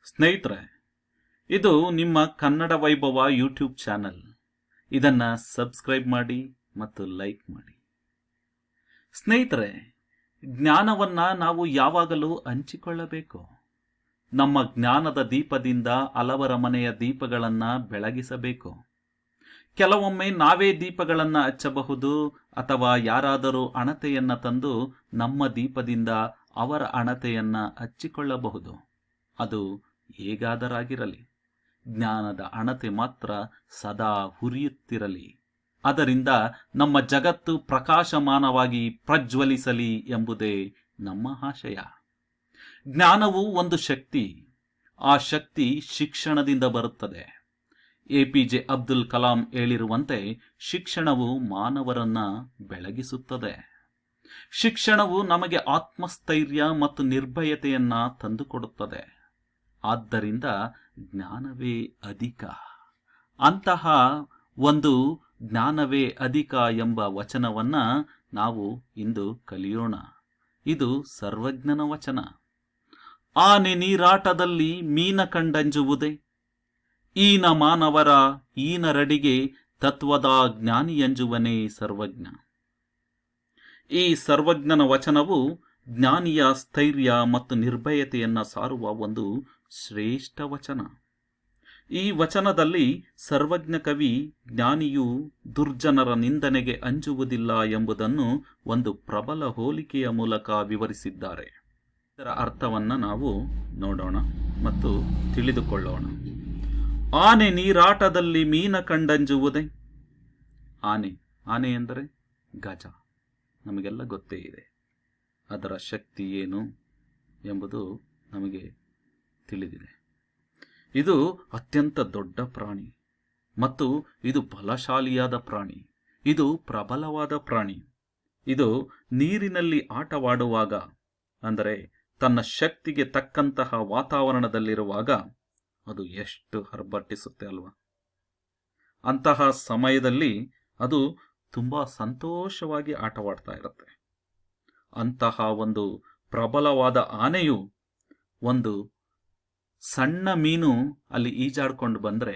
ಸ್ನೇಹಿತರೆ, ಇದು ನಿಮ್ಮ ಕನ್ನಡ ವೈಭವ ಯೂಟ್ಯೂಬ್ ಚಾನಲ್. ಇದನ್ನು ಸಬ್ಸ್ಕ್ರೈಬ್ ಮಾಡಿ ಮತ್ತು ಲೈಕ್ ಮಾಡಿ. ಸ್ನೇಹಿತರೆ, ಜ್ಞಾನವನ್ನು ನಾವು ಯಾವಾಗಲೂ ಹಂಚಿಕೊಳ್ಳಬೇಕು. ನಮ್ಮ ಜ್ಞಾನದ ದೀಪದಿಂದ ಹಲವರ ಮನೆಯ ದೀಪಗಳನ್ನು ಬೆಳಗಿಸಬೇಕು. ಕೆಲವೊಮ್ಮೆ ನಾವೇ ದೀಪಗಳನ್ನು ಹಚ್ಚಬಹುದು, ಅಥವಾ ಯಾರಾದರೂ ಹಣತೆಯನ್ನು ತಂದು ನಮ್ಮ ದೀಪದಿಂದ ಅವರ ಹಣತೆಯನ್ನು ಹಚ್ಚಿಕೊಳ್ಳಬಹುದು. ಅದು ಹೇಗಾದರಾಗಿರಲಿ, ಜ್ಞಾನದ ಹಣತೆ ಮಾತ್ರ ಸದಾ ಹುರಿಯುತ್ತಿರಲಿ. ಅದರಿಂದ ನಮ್ಮ ಜಗತ್ತು ಪ್ರಕಾಶಮಾನವಾಗಿ ಪ್ರಜ್ವಲಿಸಲಿ ಎಂಬುದೇ ನಮ್ಮ ಆಶಯ. ಜ್ಞಾನವು ಒಂದು ಶಕ್ತಿ. ಆ ಶಕ್ತಿ ಶಿಕ್ಷಣದಿಂದ ಬರುತ್ತದೆ. APJ ಅಬ್ದುಲ್ ಕಲಾಂ ಹೇಳಿರುವಂತೆ, ಶಿಕ್ಷಣವು ಮಾನವರನ್ನ ಬೆಳಗಿಸುತ್ತದೆ. ಶಿಕ್ಷಣವು ನಮಗೆ ಆತ್ಮಸ್ಥೈರ್ಯ ಮತ್ತು ನಿರ್ಭಯತೆಯನ್ನ ತಂದುಕೊಡುತ್ತದೆ. ಆದ್ದರಿಂದ ಜ್ಞಾನವೇ ಅಧಿಕ. ಅಂತಹ ಒಂದು ಜ್ಞಾನವೇ ಅಧಿಕ ಎಂಬ ವಚನವನ್ನ ನಾವು ಇಂದು ಕಲಿಯೋಣ. ಇದು ಸರ್ವಜ್ಞನ ವಚನ. ಆನೆ ನೀರಾಟದಲ್ಲಿ ಮೀನ ಕಂಡಂಜುವುದೇ, ಈನ ಮಾನವರ ಈನರಡಿಗೆ ತತ್ವದ ಜ್ಞಾನಿಯಂಜುವನೇ ಸರ್ವಜ್ಞ. ಈ ಸರ್ವಜ್ಞನ ವಚನವು ಜ್ಞಾನಿಯ ಸ್ಥೈರ್ಯ ಮತ್ತು ನಿರ್ಭಯತೆಯನ್ನು ಸಾರುವ ಒಂದು ಶ್ರೇಷ್ಠ ವಚನ. ಈ ವಚನದಲ್ಲಿ ಸರ್ವಜ್ಞ ಕವಿ ಜ್ಞಾನಿಯು ದುರ್ಜನರ ನಿಂದನೆಗೆ ಅಂಜುವುದಿಲ್ಲ ಎಂಬುದನ್ನು ಒಂದು ಪ್ರಬಲ ಹೋಲಿಕೆಯ ಮೂಲಕ ವಿವರಿಸಿದ್ದಾರೆ. ಇದರ ಅರ್ಥವನ್ನು ನಾವು ನೋಡೋಣ ಮತ್ತು ತಿಳಿದುಕೊಳ್ಳೋಣ. ಆನೆ ನೀರಾಟದಲ್ಲಿ ಮೀನ ಕಂಡಂಜುವುದೇ. ಆನೆ ಎಂದರೆ ಗಜ. ನಮಗೆಲ್ಲ ಗೊತ್ತೇ ಇದೆ ಅದರ ಶಕ್ತಿ ಏನು ಎಂಬುದು ನಮಗೆ ತಿಳಿದಿದೆ. ಇದು ಅತ್ಯಂತ ದೊಡ್ಡ ಪ್ರಾಣಿ ಮತ್ತು ಇದು ಬಲಶಾಲಿಯಾದ ಪ್ರಾಣಿ. ಇದು ಪ್ರಬಲವಾದ ಪ್ರಾಣಿ. ಇದು ನೀರಿನಲ್ಲಿ ಆಟವಾಡುವಾಗ, ಅಂದರೆ ತನ್ನ ಶಕ್ತಿಗೆ ತಕ್ಕಂತಹ ವಾತಾವರಣದಲ್ಲಿರುವಾಗ ಅದು ಎಷ್ಟು ಹರ್ಬಟ್ಟಿಸುತ್ತೆ ಅಲ್ವಾ. ಅಂತಹ ಸಮಯದಲ್ಲಿ ಅದು ತುಂಬಾ ಸಂತೋಷವಾಗಿ ಆಟವಾಡ್ತಾ ಇರುತ್ತೆ. ಅಂತಹ ಒಂದು ಪ್ರಬಲವಾದ ಆನೆಯು ಒಂದು ಸಣ್ಣ ಮೀನು ಅಲ್ಲಿ ಈಜಾಡ್ಕೊಂಡು ಬಂದ್ರೆ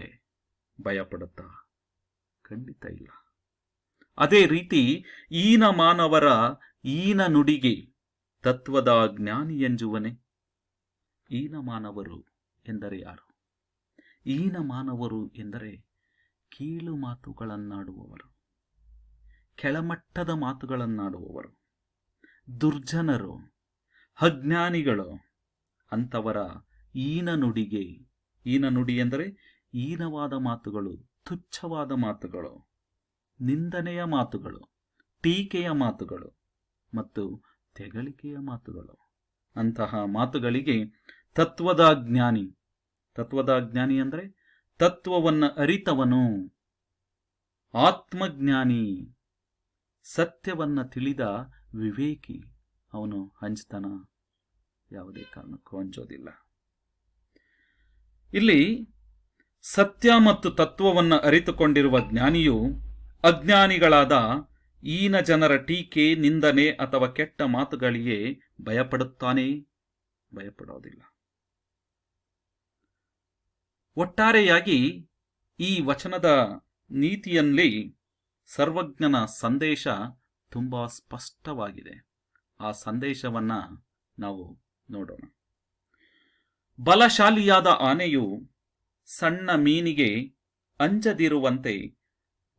ಭಯಪಡುತ್ತಾ? ಖಂಡಿತ ಇಲ್ಲ. ಅದೇ ರೀತಿ ಈನ ಮಾನವರ ಈನ ನುಡಿಗೆ ತತ್ವದ ಜ್ಞಾನಿ ಎಂಜುವನೇ. ಈನ ಮಾನವರು ಎಂದರೆ ಯಾರು? ಈನ ಮಾನವರು ಎಂದರೆ ಕೀಳು ಮಾತುಗಳನ್ನಾಡುವವರು, ಕೆಳಮಟ್ಟದ ಮಾತುಗಳನ್ನಾಡುವವರು, ದುರ್ಜನರು, ಅಜ್ಞಾನಿಗಳು. ಅಂಥವರ ಈನ ನುಡಿಗೆ, ಈನ ನುಡಿ ಎಂದರೆ ಈನವಾದ ಮಾತುಗಳು, ತುಚ್ಛವಾದ ಮಾತುಗಳು, ನಿಂದನೆಯ ಮಾತುಗಳು, ಟೀಕೆಯ ಮಾತುಗಳು ಮತ್ತು ತೆಗಳಿಕೆಯ ಮಾತುಗಳು. ಅಂತಹ ಮಾತುಗಳಿಗೆ ತತ್ವದ ಜ್ಞಾನಿ. ತತ್ವದ ಜ್ಞಾನಿ ಅಂದರೆ ತತ್ವವನ್ನು ಅರಿತವನು, ಆತ್ಮಜ್ಞಾನಿ, ಸತ್ಯವನ್ನ ತಿಳಿದ ವಿವೇಕಿ. ಅವನು ಹಂಚ್ತಾನ? ಯಾವುದೇ ಕಾರಣಕ್ಕೂ ಹಂಚೋದಿಲ್ಲ. ಇಲ್ಲಿ ಸತ್ಯ ಮತ್ತು ತತ್ವವನ್ನು ಅರಿತುಕೊಂಡಿರುವ ಜ್ಞಾನಿಯು ಅಜ್ಞಾನಿಗಳಾದ ಈನ ಜನರ ಟೀಕೆ, ನಿಂದನೆ ಅಥವಾ ಕೆಟ್ಟ ಮಾತುಗಳಿಗೆ ಭಯಪಡುತ್ತಾನೆ? ಭಯಪಡೋದಿಲ್ಲ. ಒಟ್ಟಾರೆಯಾಗಿ ಈ ವಚನದ ನೀತಿಯಲ್ಲಿ ಸರ್ವಜ್ಞನ ಸಂದೇಶ ತುಂಬಾ ಸ್ಪಷ್ಟವಾಗಿದೆ. ಆ ಸಂದೇಶವನ್ನ ನಾವು ನೋಡೋಣ. ಬಲಶಾಲಿಯಾದ ಆನೆಯು ಸಣ್ಣ ಮೀನಿಗೆ ಅಂಜದಿರುವಂತೆ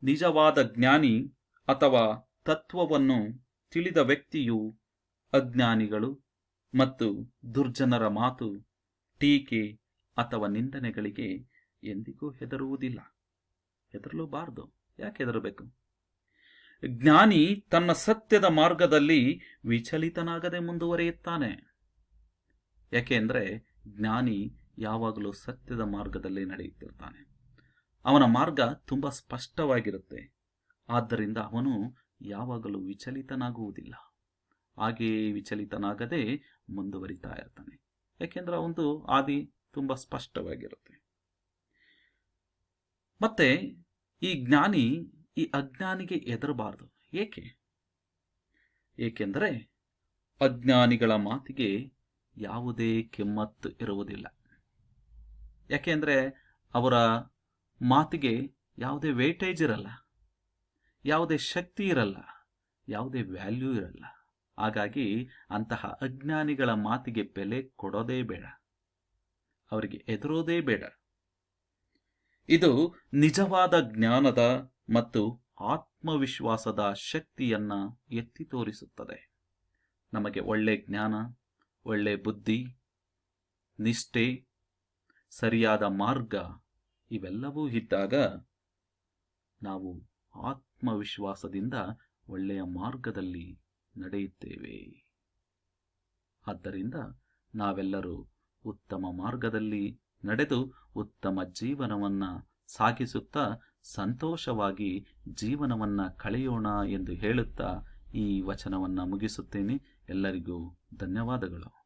ನಿಜವಾದ ಜ್ಞಾನಿ ಅಥವಾ ತತ್ವವನ್ನು ತಿಳಿದ ವ್ಯಕ್ತಿಯು ಅಜ್ಞಾನಿಗಳು ಮತ್ತು ದುರ್ಜನರ ಮಾತು, ಟೀಕೆ ಅಥವಾ ನಿಂದನೆಗಳಿಗೆ ಎಂದಿಗೂ ಹೆದರುವುದಿಲ್ಲ. ಹೆದರಲೂಬಾರದು. ಯಾಕೆ ಹೆದರಬೇಕು? ಜ್ಞಾನಿ ತನ್ನ ಸತ್ಯದ ಮಾರ್ಗದಲ್ಲಿ ವಿಚಲಿತನಾಗದೆ ಮುಂದುವರಿಯುತ್ತಾನೆ. ಯಾಕೆಂದ್ರೆ ಜ್ಞಾನಿ ಯಾವಾಗಲೂ ಸತ್ಯದ ಮಾರ್ಗದಲ್ಲಿ ನಡೆಯುತ್ತಿರ್ತಾನೆ. ಅವನ ಮಾರ್ಗ ತುಂಬಾ ಸ್ಪಷ್ಟವಾಗಿರುತ್ತೆ. ಆದ್ದರಿಂದ ಅವನು ಯಾವಾಗಲೂ ವಿಚಲಿತನಾಗುವುದಿಲ್ಲ. ಹಾಗೆಯೇ ವಿಚಲಿತನಾಗದೆ ಮುಂದುವರಿತಾ ಇರ್ತಾನೆ. ಯಾಕೆಂದ್ರೆ ಅವನು ಆದಿ ತುಂಬಾ ಸ್ಪಷ್ಟವಾಗಿರುತ್ತೆ. ಮತ್ತೆ ಈ ಜ್ಞಾನಿ ಈ ಅಜ್ಞಾನಿಗೆ ಹೆದರಬಾರದು. ಏಕೆಂದರೆ ಅಜ್ಞಾನಿಗಳ ಮಾತಿಗೆ ಯಾವುದೇ ಕಿಮ್ಮತ್ತು ಇರುವುದಿಲ್ಲ. ಯಾಕೆಂದರೆ ಅವರ ಮಾತಿಗೆ ಯಾವುದೇ ವೇಟೇಜ್ ಇರಲ್ಲ, ಯಾವುದೇ ಶಕ್ತಿ ಇರಲ್ಲ, ಯಾವುದೇ ವ್ಯಾಲ್ಯೂ ಇರಲ್ಲ. ಹಾಗಾಗಿ ಅಂತಹ ಅಜ್ಞಾನಿಗಳ ಮಾತಿಗೆ ಬೆಲೆ ಕೊಡೋದೇ ಬೇಡ, ಅವರಿಗೆ ಎದುರೋದೇ ಬೇಡ. ಇದು ನಿಜವಾದ ಜ್ಞಾನದ ಮತ್ತು ಆತ್ಮವಿಶ್ವಾಸದ ಶಕ್ತಿಯನ್ನ ಎತ್ತಿ ತೋರಿಸುತ್ತದೆ. ನಮಗೆ ಒಳ್ಳೆ ಜ್ಞಾನ, ಒಳ್ಳೆ ಬುದ್ಧಿ, ನಿಷ್ಠೆ, ಸರಿಯಾದ ಮಾರ್ಗ ಇವೆಲ್ಲವೂ ಇದ್ದಾಗ ನಾವು ಆತ್ಮವಿಶ್ವಾಸದಿಂದ ಒಳ್ಳೆಯ ಮಾರ್ಗದಲ್ಲಿ ನಡೆಯುತ್ತೇವೆ. ಆದ್ದರಿಂದ ನಾವೆಲ್ಲರೂ ಉತ್ತಮ ಮಾರ್ಗದಲ್ಲಿ ನಡೆದು ಉತ್ತಮ ಜೀವನವನ್ನು ಸಾಗಿಸುತ್ತಾ ಸಂತೋಷವಾಗಿ ಜೀವನವನ್ನು ಕಳೆಯೋಣ ಎಂದು ಹೇಳುತ್ತಾ ಈ ವಚನವನ್ನು ಮುಗಿಸುತ್ತೇನೆ. ಎಲ್ಲರಿಗೂ ಧನ್ಯವಾದಗಳು.